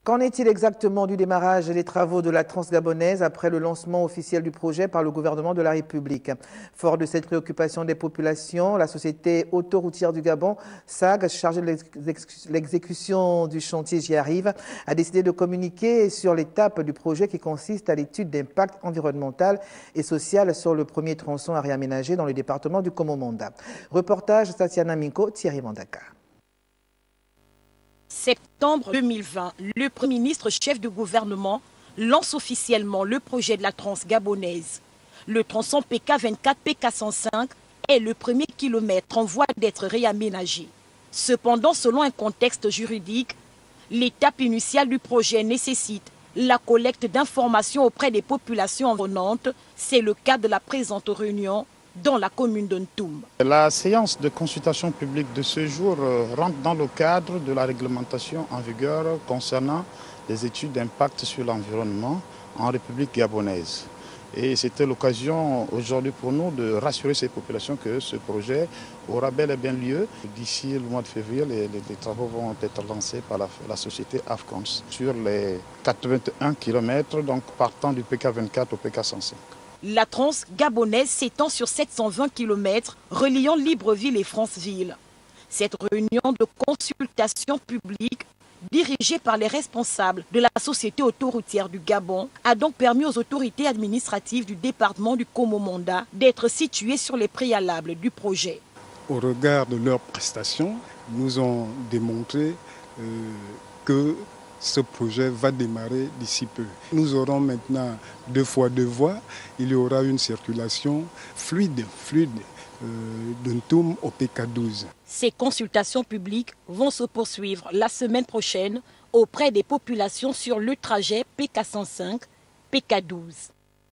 Qu'en est-il exactement du démarrage des travaux de la Transgabonaise après le lancement officiel du projet par le gouvernement de la République? Fort de cette préoccupation des populations, la société autoroutière du Gabon, SAG, chargée de l'exécution du chantier J'y arrive, a décidé de communiquer sur l'étape du projet qui consiste à l'étude d'impact environnemental et social sur le premier tronçon à réaménager dans le département du Komomonda. Reportage Tatiana Minko, Thierry Mandaka. Septembre 2020, le Premier ministre chef de gouvernement lance officiellement le projet de la Transgabonaise. Le tronçon PK24-PK105 est le premier kilomètre en voie d'être réaménagé. Cependant, selon un contexte juridique, l'étape initiale du projet nécessite la collecte d'informations auprès des populations environnantes. C'est le cas de la présente réunion dans la commune de Ntoum. La séance de consultation publique de ce jour rentre dans le cadre de la réglementation en vigueur concernant les études d'impact sur l'environnement en République gabonaise. Et c'était l'occasion aujourd'hui pour nous de rassurer ces populations que ce projet aura bel et bien lieu. D'ici le mois de février, les travaux vont être lancés par la société AFCONS sur les 81 km, donc partant du PK24 au PK105. La Transgabonaise s'étend sur 720 km reliant Libreville et Franceville. Cette réunion de consultation publique, dirigée par les responsables de la société autoroutière du Gabon, a donc permis aux autorités administratives du département du Komomonda d'être situées sur les préalables du projet. Au regard de leurs prestations, nous ont démontré que ce projet va démarrer d'ici peu. Nous aurons maintenant 2 fois 2 voies. Il y aura une circulation fluide de Ntoum au PK12. Ces consultations publiques vont se poursuivre la semaine prochaine auprès des populations sur le trajet PK105-PK12.